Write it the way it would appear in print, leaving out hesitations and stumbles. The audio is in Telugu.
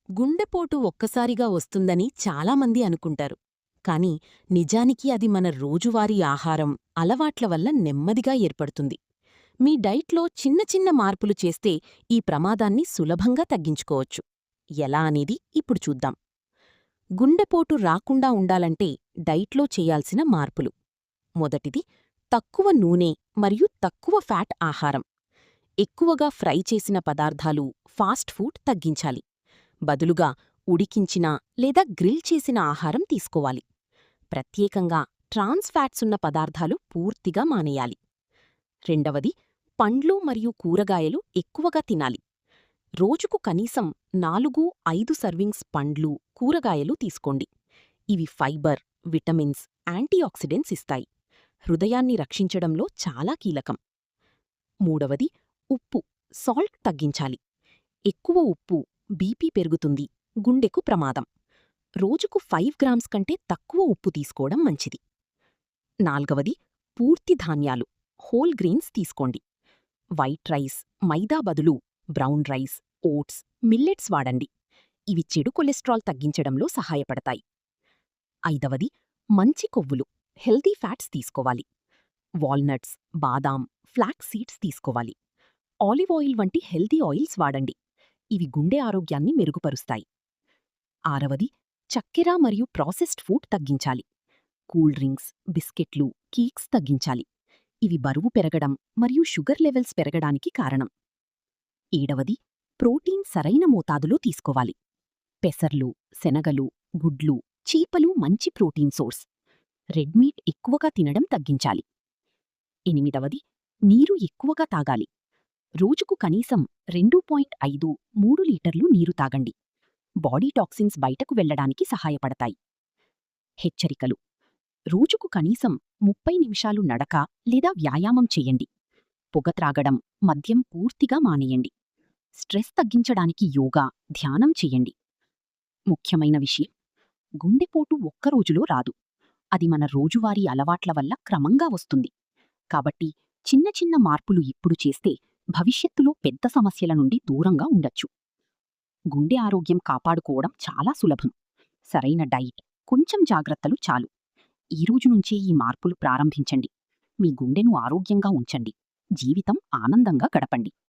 గుండెపోటు ఒక్కసారిగా వస్తుందని చాలామంది అనుకుంటారు. కాని నిజానికి అది మన రోజువారీ ఆహారం, అలవాట్ల వల్ల నెమ్మదిగా ఏర్పడుతుంది. మీ డైట్లో చిన్న చిన్న మార్పులు చేస్తే ఈ ప్రమాదాన్ని సులభంగా తగ్గించుకోవచ్చు. ఎలా అనేది ఇప్పుడు చూద్దాం. గుండెపోటు రాకుండా ఉండాలంటే డైట్లో చేయాల్సిన మార్పులు. మొదటిది, తక్కువ నూనె మరియు తక్కువ ఫ్యాట్ ఆహారం. ఎక్కువగా ఫ్రై చేసిన పదార్థాలు, ఫాస్ట్ ఫుడ్ తగ్గించాలి. బదులుగా ఉడికించిన లేదా గ్రిల్ చేసిన ఆహారం తీసుకోవాలి. ప్రత్యేకంగా ట్రాన్స్ ఫ్యాట్స్ ఉన్న పదార్థాలు పూర్తిగా మానేయాలి. రెండవది, పండ్లు మరియు కూరగాయలు ఎక్కువగా తినాలి. రోజుకు కనీసం 4-5 సర్వింగ్స్ పండ్లు, కూరగాయలు తీసుకోండి. ఇవి ఫైబర్, విటమిన్స్, యాంటీఆక్సిడెంట్స్ ఇస్తాయి. హృదయాన్ని రక్షించడంలో చాలా కీలకం. మూడవది, ఉప్పు, సాల్ట్ తగ్గించాలి. ఎక్కువ ఉప్పు బీపీ పెరుగుతుంది, గుండెకు ప్రమాదం. రోజుకు 5 గ్రామ్స్ కంటే తక్కువ ఉప్పు తీసుకోవడం మంచిది. నాల్గవది, పూర్తి ధాన్యాలు, హోల్ గ్రెయిన్స్ తీసుకోండి. వైట్ రైస్, మైదా బదులు బ్రౌన్ రైస్, ఓట్స్, మిల్లెట్స్ వాడండి. ఇవి చెడు కొలెస్ట్రాల్ తగ్గించడంలో సహాయపడతాయి. ఐదవది, మంచి కొవ్వులు, హెల్దీ ఫ్యాట్స్ తీసుకోవాలి. వాల్నట్స్, బాదాం, ఫ్లాక్స్ సీడ్స్ తీసుకోవాలి. ఆలివ్ ఆయిల్ వంటి హెల్దీ ఆయిల్స్ వాడండి. ఇవి గుండె ఆరోగ్యాన్ని మెరుగుపరుస్తాయి. ఆరవది, చక్కెర మరియు ప్రాసెస్డ్ ఫుడ్ తగ్గించాలి. కూల్ డ్రింక్స్, బిస్కెట్లు, కేక్స్ తగ్గించాలి. ఇవి బరువు పెరగడం మరియు షుగర్ లెవెల్స్ పెరగడానికి కారణం. ఏడవది, ప్రోటీన్ సరైన మోతాదులో తీసుకోవాలి. పెసర్లు, శనగలు, గుడ్లు, చీపలు మంచి ప్రోటీన్ సోర్స్. రెడ్ మీట్ ఎక్కువగా తినడం తగ్గించాలి. ఎనిమిదవది, నీరు ఎక్కువగా తాగాలి. రోజుకు కనీసం 2.5-3 లీటర్లు నీరు తాగండి. బాడీ టాక్సిన్స్ బయటకు వెళ్లడానికి సహాయపడతాయి. హెచ్చరికలు: రోజుకు కనీసం 30 నిమిషాలు నడక లేదా వ్యాయామం చెయ్యండి. పొగ త్రాగడం, మద్యం పూర్తిగా మానేయండి. స్ట్రెస్ తగ్గించడానికి యోగా, ధ్యానం చెయ్యండి. ముఖ్యమైన విషయం: గుండెపోటు ఒక్కరోజులో రాదు. అది మన రోజువారీ అలవాట్ల వల్ల క్రమంగా వస్తుంది. కాబట్టి చిన్న చిన్న మార్పులు ఇప్పుడు చేస్తే భవిష్యత్తులో పెద్ద సమస్యల నుండి దూరంగా ఉండొచ్చు. గుండె ఆరోగ్యం కాపాడుకోవడం చాలా సులభం. సరైన డైట్, కొంచెం జాగ్రత్తలు చాలు. ఈరోజు నుంచే ఈ మార్పులు ప్రారంభించండి. మీ గుండెను ఆరోగ్యంగా ఉంచండి. జీవితం ఆనందంగా గడపండి.